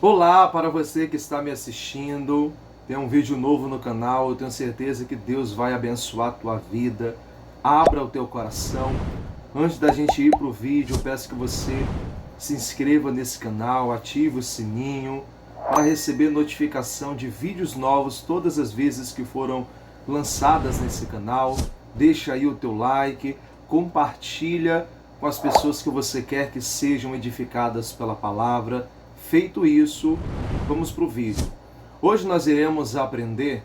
Olá para você que está me assistindo. Tem um vídeo novo no canal. Eu tenho certeza que Deus vai abençoar a tua vida. Abra o teu coração. Antes da gente ir para o vídeo, eu peço que você se inscreva nesse canal, ative o sininho para receber notificação de vídeos novos todas as vezes que foram lançadas nesse canal. Deixa aí o teu like, compartilha com as pessoas que você quer que sejam edificadas pela palavra. Feito isso, vamos para o vídeo. Hoje nós iremos aprender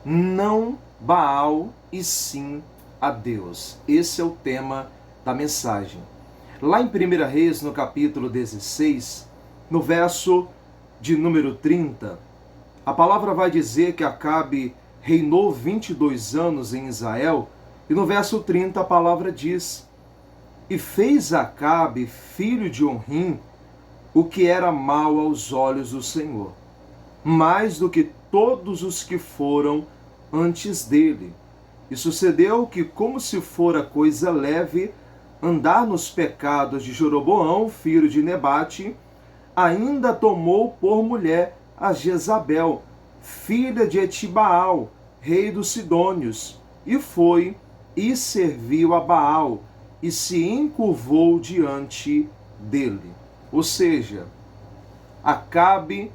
não Baal e sim a Deus. Esse é o tema da mensagem. Lá em 1 Reis, no capítulo 16, no verso de número 30, a palavra vai dizer que Acabe reinou 22 anos em Israel, e no verso 30 a palavra diz: E fez Acabe, filho de Onrim, o que era mal aos olhos do Senhor, mais do que todos os que foram antes dele. E sucedeu que, como se fora coisa leve, andar nos pecados de Jeroboão, filho de Nebate, ainda tomou por mulher a Jezabel, filha de Etibaal, rei dos Sidônios, e foi e serviu a Baal, e se encurvou diante dele. Ou seja, Acabe,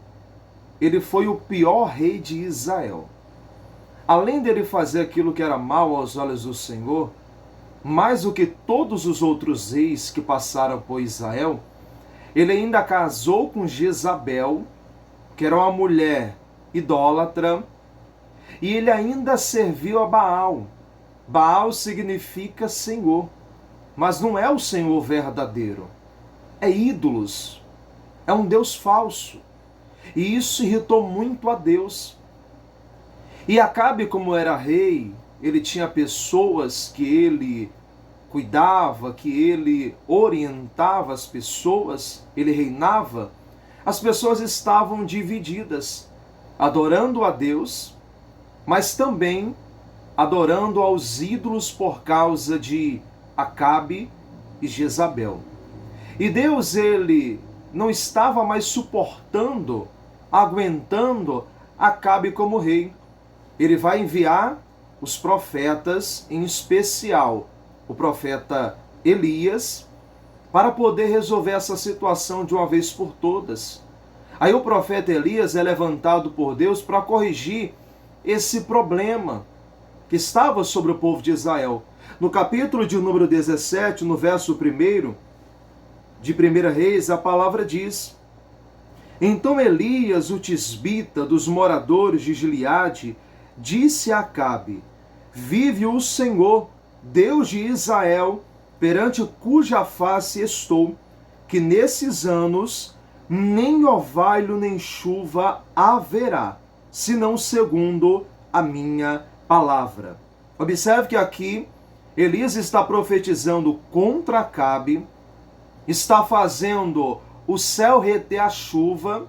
ele foi o pior rei de Israel. Além dele fazer aquilo que era mal aos olhos do Senhor, mais do que todos os outros reis que passaram por Israel, ele ainda casou com Jezabel, que era uma mulher idólatra, e ele ainda serviu a Baal. Baal significa Senhor, mas não é o Senhor verdadeiro. É ídolos, é um Deus falso. E isso irritou muito a Deus. E Acabe, como era rei, ele tinha pessoas que ele cuidava, que ele orientava as pessoas, ele reinava. As pessoas estavam divididas, adorando a Deus, mas também adorando aos ídolos por causa de Acabe e Jezabel. E Deus, ele não estava mais suportando, aguentando Acabe como rei. Ele vai enviar os profetas, em especial o profeta Elias, para poder resolver essa situação de uma vez por todas. Aí o profeta Elias é levantado por Deus para corrigir esse problema que estava sobre o povo de Israel. No capítulo de número 17, no verso 1, de 1 Reis, a palavra diz: Então Elias, o tisbita dos moradores de Gileade, disse a Acabe: Vive o Senhor, Deus de Israel, perante cuja face estou, que nesses anos nem orvalho nem chuva haverá, senão segundo a minha palavra. Observe que aqui Elias está profetizando contra Acabe, está fazendo o céu reter a chuva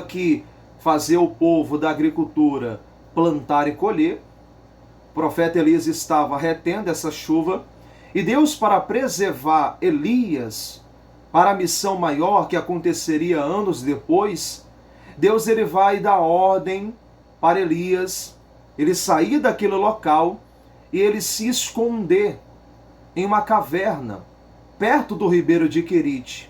que fazia o povo da agricultura plantar e colher. O profeta Elias estava retendo essa chuva, e Deus, para preservar Elias para a missão maior que aconteceria anos depois, Deus ele vai dar ordem para Elias ele sair daquele local e ele se esconder em uma caverna perto do ribeiro de Querite.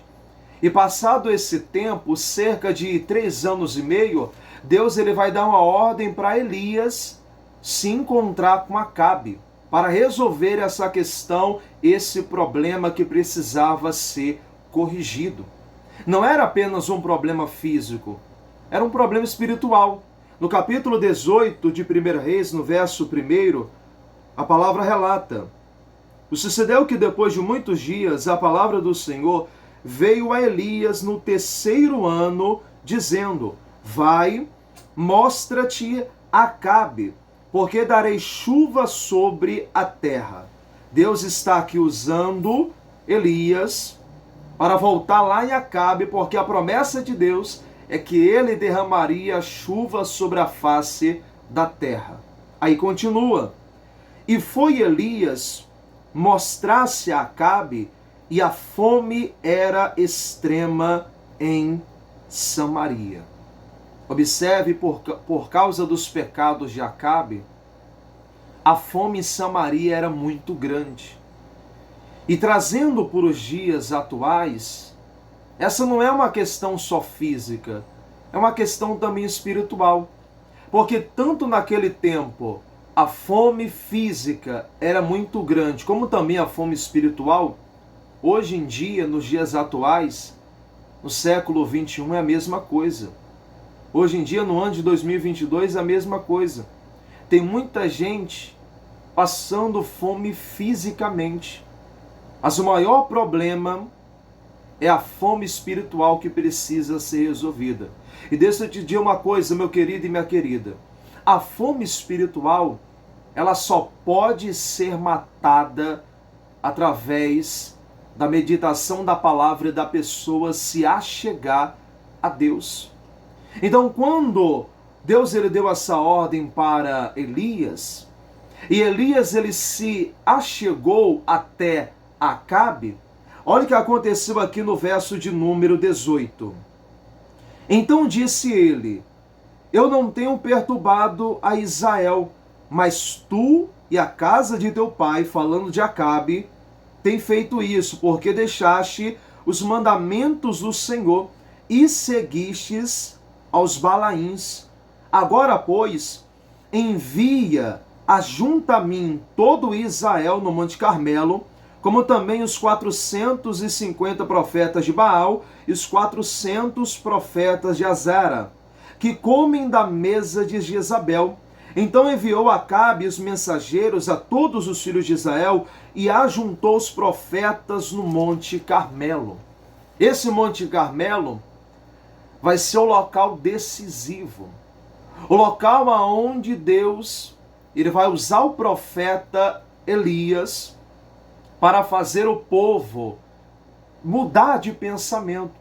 E passado esse tempo, cerca de 3 anos e meio, Deus ele vai dar uma ordem para Elias se encontrar com Acabe, para resolver essa questão, esse problema que precisava ser corrigido. Não era apenas um problema físico, era um problema espiritual. No capítulo 18 de 1 Reis, no verso 1, a palavra relata: Sucedeu que depois de muitos dias a palavra do Senhor veio a Elias no 3º ano, dizendo: Vai, mostra-te a Acabe, porque darei chuva sobre a terra. Deus está aqui usando Elias para voltar lá em Acabe, porque a promessa de Deus é que ele derramaria chuva sobre a face da terra. Aí continua: E foi Elias mostrar-se a Acabe, e a fome era extrema em Samaria. Observe, por causa dos pecados de Acabe, a fome em Samaria era muito grande. E trazendo para os dias atuais, essa não é uma questão só física, é uma questão também espiritual. Porque tanto naquele tempo a fome física era muito grande, como também a fome espiritual, hoje em dia, nos dias atuais, no século XXI, é a mesma coisa. Hoje em dia, no ano de 2022, é a mesma coisa. Tem muita gente passando fome fisicamente. Mas o maior problema é a fome espiritual que precisa ser resolvida. E deixa eu te dizer uma coisa, meu querido e minha querida. A fome espiritual, ela só pode ser matada através da meditação da palavra e da pessoa se achegar a Deus. Então, quando Deus ele deu essa ordem para Elias, e Elias ele se achegou até Acabe, olha o que aconteceu aqui no verso de número 18. Então disse ele: eu não tenho perturbado a Israel, mas tu e a casa de teu pai, falando de Acabe, tem feito isso, porque deixaste os mandamentos do Senhor e seguistes aos Balaíns. Agora, pois, envia ajunta a mim todo Israel no Monte Carmelo, como também os 450 profetas de Baal e os 400 profetas de Azera, que comem da mesa de Jezabel. Então enviou Acabe os mensageiros a todos os filhos de Israel e ajuntou os profetas no Monte Carmelo. Esse Monte Carmelo vai ser o local decisivo, o local aonde Deus ele vai usar o profeta Elias para fazer o povo mudar de pensamento.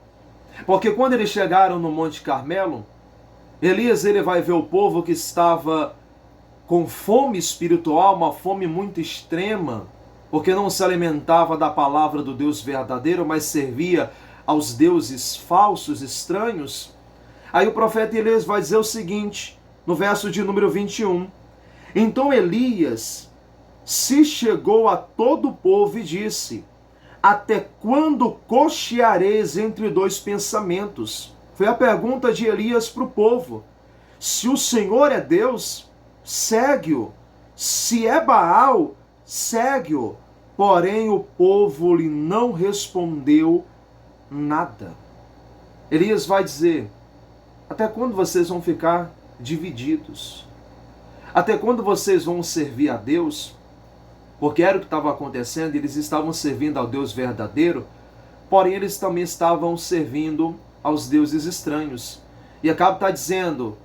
Porque quando eles chegaram no Monte Carmelo, Elias ele vai ver o povo que estava com fome espiritual, uma fome muito extrema, porque não se alimentava da palavra do Deus verdadeiro, mas servia aos deuses falsos, estranhos. Aí o profeta Elias vai dizer o seguinte, no verso de número 21. Então Elias se chegou a todo o povo e disse: até quando cocheareis entre dois pensamentos? Foi a pergunta de Elias para o povo. Se o Senhor é Deus, segue-o. Se é Baal, segue-o. Porém o povo lhe não respondeu nada. Elias vai dizer: até quando vocês vão ficar divididos? Até quando vocês vão servir a Deus? Porque era o que estava acontecendo, eles estavam servindo ao Deus verdadeiro, porém eles também estavam servindo aos deuses estranhos. E Acabe está dizendo,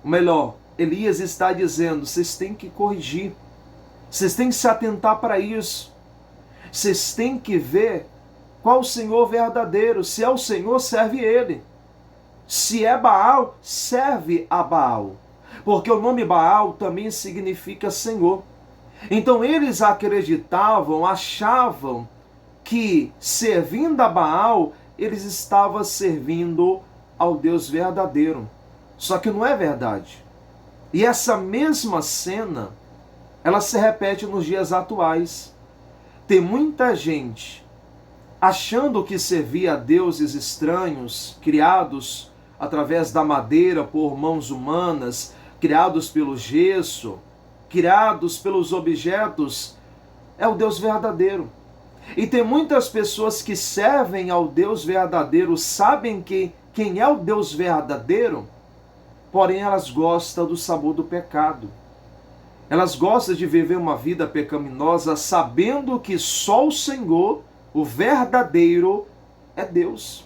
ou melhor, Elias está dizendo, vocês têm que corrigir, vocês têm que se atentar para isso, vocês têm que ver qual o Senhor verdadeiro. Se é o Senhor, serve Ele. Se é Baal, serve a Baal. Porque o nome Baal também significa Senhor. Então eles acreditavam, achavam que servindo a Baal, eles estavam servindo ao Deus verdadeiro. Só que não é verdade. E essa mesma cena, ela se repete nos dias atuais. Tem muita gente achando que servia a deuses estranhos, criados através da madeira por mãos humanas, criados pelo gesso, criados pelos objetos, é o Deus verdadeiro. E tem muitas pessoas que servem ao Deus verdadeiro, sabem quem é o Deus verdadeiro, porém elas gostam do sabor do pecado. Elas gostam de viver uma vida pecaminosa, sabendo que só o Senhor, o verdadeiro, é Deus.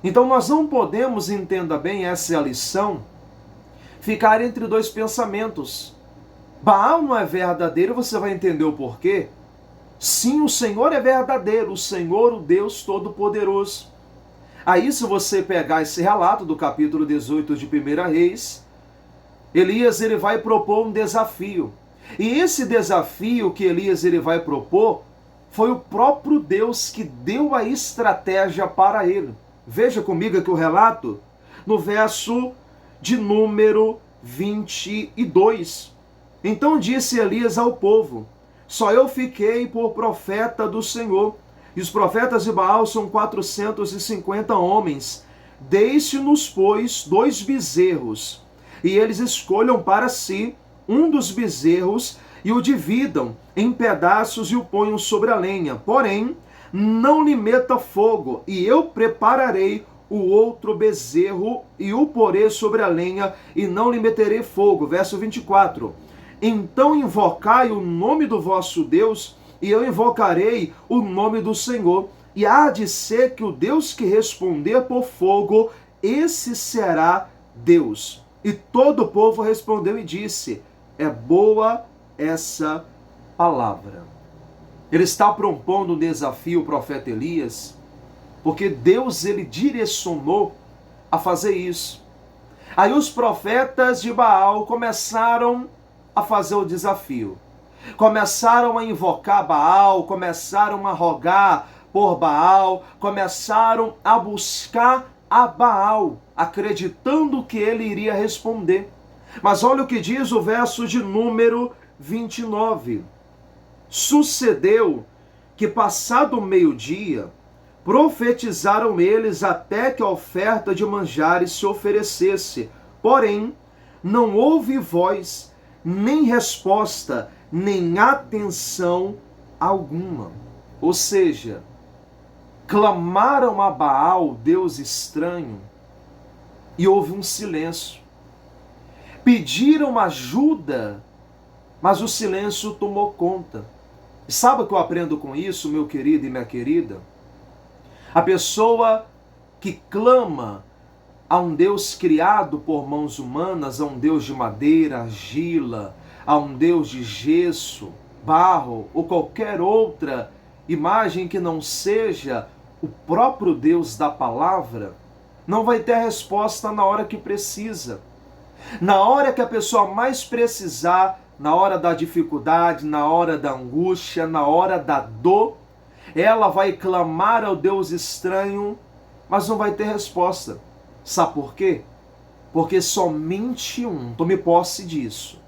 Então nós não podemos, entenda bem, essa é a lição, ficar entre dois pensamentos. Baal não é verdadeiro, você vai entender o porquê. Sim, o Senhor é verdadeiro, o Senhor, o Deus Todo-Poderoso. Aí, se você pegar esse relato do capítulo 18 de 1 Reis, Elias ele vai propor um desafio. E esse desafio que Elias ele vai propor, foi o próprio Deus que deu a estratégia para ele. Veja comigo aqui o relato. no verso de número 22. Então disse Elias ao povo: só eu fiquei por profeta do Senhor, e os profetas de Baal são 450 homens. Deixe-nos, pois, 2 bezerros, e eles escolham para si um dos bezerros e o dividam em pedaços e o ponham sobre a lenha. Porém, não lhe meta fogo, e eu prepararei o outro bezerro e o porei sobre a lenha, e não lhe meterei fogo. Verso 24. Então invocai o nome do vosso Deus, e eu invocarei o nome do Senhor. E há de ser que o Deus que responder por fogo, esse será Deus. E todo o povo respondeu e disse: é boa essa palavra. Ele está propondo um desafio ao profeta Elias, porque Deus ele direcionou a fazer isso. Aí os profetas de Baal começaram a fazer o desafio. Começaram a invocar Baal, começaram a rogar por Baal, começaram a buscar a Baal, acreditando que ele iria responder. Mas olha o que diz o verso de número 29. Sucedeu que, passado o meio-dia, profetizaram eles até que a oferta de manjares se oferecesse. Porém, não houve voz, nem resposta, nem atenção alguma. Ou seja, clamaram a Baal, Deus estranho, e houve um silêncio. Pediram ajuda, mas o silêncio tomou conta. E sabe o que eu aprendo com isso, meu querido e minha querida? A pessoa que clama a um Deus criado por mãos humanas, a um Deus de madeira, argila, a um Deus de gesso, barro ou qualquer outra imagem que não seja o próprio Deus da palavra, não vai ter a resposta na hora que precisa. Na hora que a pessoa mais precisar, na hora da dificuldade, na hora da angústia, na hora da dor, ela vai clamar ao Deus estranho, mas não vai ter resposta. Sabe por quê? Porque somente um, tome posse disso,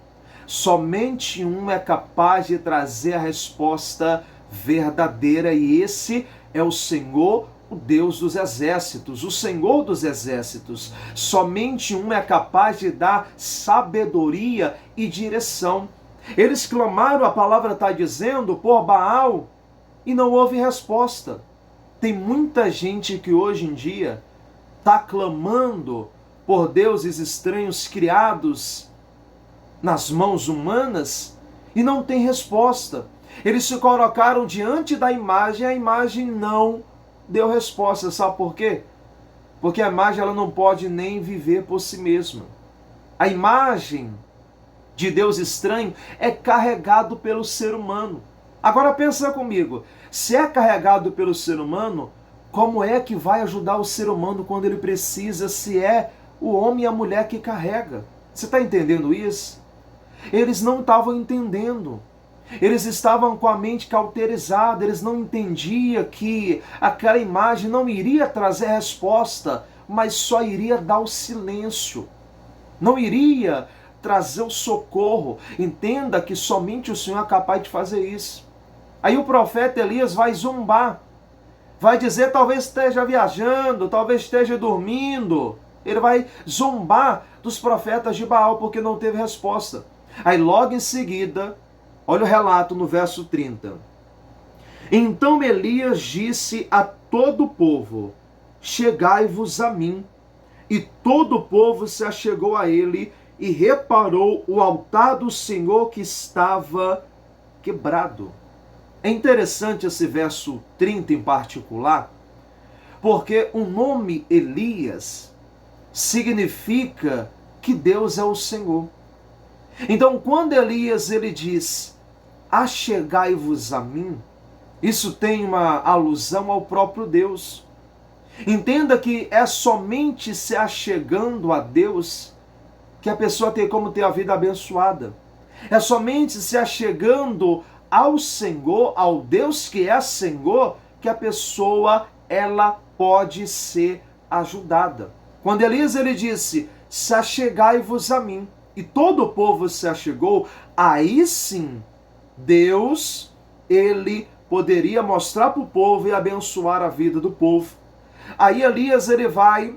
somente um é capaz de trazer a resposta verdadeira, e esse é o Senhor, o Deus dos exércitos, o Senhor dos exércitos. Somente um é capaz de dar sabedoria e direção. Eles clamaram, a palavra está dizendo, por Baal, e não houve resposta. Tem muita gente que hoje em dia está clamando por deuses estranhos criados nas mãos humanas e não tem resposta. Eles se colocaram diante da imagem e a imagem não deu resposta. Sabe por quê? Porque a imagem ela não pode nem viver por si mesma. A imagem de Deus estranho é carregado pelo ser humano. Agora pensa comigo, se é carregado pelo ser humano, como é que vai ajudar o ser humano quando ele precisa, se é o homem e a mulher que carrega? Você está entendendo isso? Eles não estavam entendendo. Eles estavam com a mente cauterizada, eles não entendiam que aquela imagem não iria trazer resposta, mas só iria dar o silêncio. Não iria trazer o socorro. Entenda que somente o Senhor é capaz de fazer isso. Aí o profeta Elias vai zombar. Vai dizer, talvez esteja viajando, talvez esteja dormindo. Ele vai zombar dos profetas de Baal porque não teve resposta. Aí logo em seguida, olha o relato no verso 30. Então Elias disse a todo o povo: chegai-vos a mim. E todo o povo se achegou a ele e reparou o altar do Senhor que estava quebrado. É interessante esse verso 30 em particular, porque o nome Elias significa que Deus é o Senhor. Então, quando Elias ele diz, achegai-vos a mim, isso tem uma alusão ao próprio Deus. Entenda que é somente se achegando a Deus que a pessoa tem como ter a vida abençoada. É somente se achegando ao Senhor, ao Deus que é Senhor, que a pessoa ela pode ser ajudada. Quando Elias ele disse, se achegai-vos a mim, e todo o povo se achegou, aí sim, Deus, ele poderia mostrar para o povo e abençoar a vida do povo. Aí Elias ele vai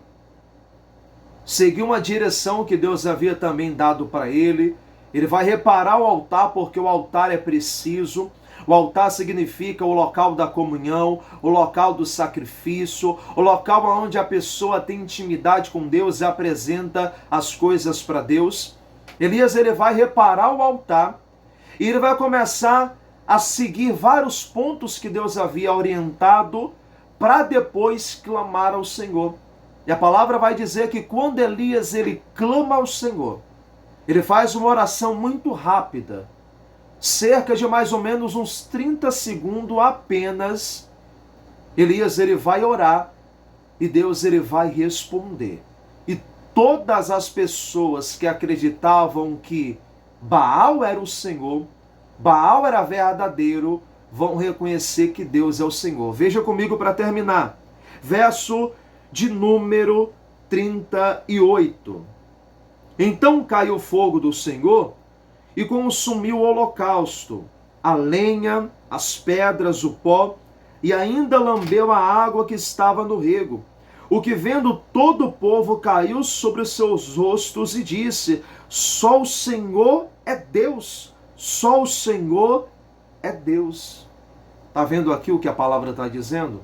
seguir uma direção que Deus havia também dado para ele. Ele vai reparar o altar, porque o altar é preciso. O altar significa o local da comunhão, o local do sacrifício, o local onde a pessoa tem intimidade com Deus e apresenta as coisas para Deus. Elias ele vai reparar o altar e ele vai começar a seguir vários pontos que Deus havia orientado para depois clamar ao Senhor. E a palavra vai dizer que quando Elias ele clama ao Senhor, ele faz uma oração muito rápida, cerca de mais ou menos uns 30 segundos apenas. Elias ele vai orar e Deus ele vai responder. E todas as pessoas que acreditavam que Baal era o Senhor, Baal era verdadeiro, vão reconhecer que Deus é o Senhor. Veja comigo para terminar. Verso de número 38. Então caiu o fogo do Senhor e consumiu o holocausto, a lenha, as pedras, o pó, e ainda lambeu a água que estava no rego. O que vendo todo o povo caiu sobre os seus rostos e disse, só o Senhor é Deus, só o Senhor é Deus. Está vendo aqui o que a palavra está dizendo?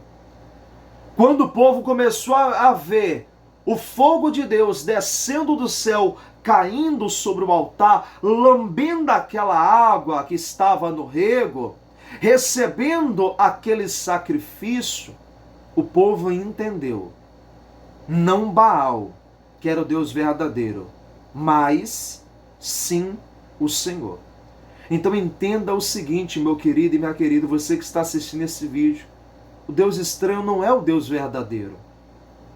Quando o povo começou a ver o fogo de Deus descendo do céu, caindo sobre o altar, lambendo aquela água que estava no rego, recebendo aquele sacrifício, o povo entendeu. Não Baal, que era o Deus verdadeiro, mas sim o Senhor. Então entenda o seguinte, meu querido e minha querida, você que está assistindo esse vídeo, o Deus estranho não é o Deus verdadeiro.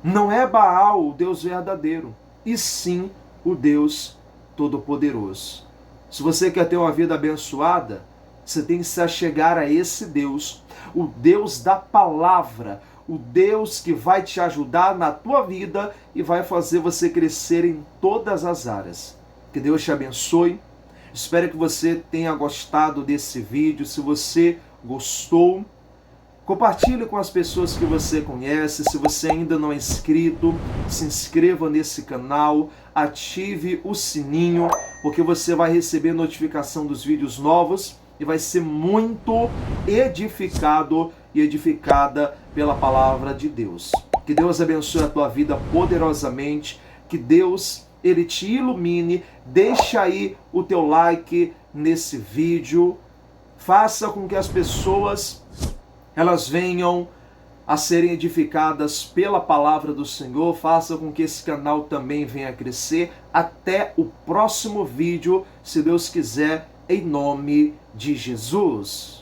Não é Baal o Deus verdadeiro, e sim o Deus Todo-Poderoso. Se você quer ter uma vida abençoada, você tem que se achegar a esse Deus, o Deus da palavra, o Deus que vai te ajudar na tua vida e vai fazer você crescer em todas as áreas. Que Deus te abençoe. Espero que você tenha gostado desse vídeo. Se você gostou, compartilhe com as pessoas que você conhece. Se você ainda não é inscrito, se inscreva nesse canal, ative o sininho, porque você vai receber notificação dos vídeos novos e vai ser muito edificado e edificada pela palavra de Deus. Que Deus abençoe a tua vida poderosamente, que Deus ele te ilumine. Deixa aí o teu like nesse vídeo, faça com que as pessoas elas venham a serem edificadas pela palavra do Senhor, faça com que esse canal também venha a crescer. Até o próximo vídeo, se Deus quiser, em nome de Jesus.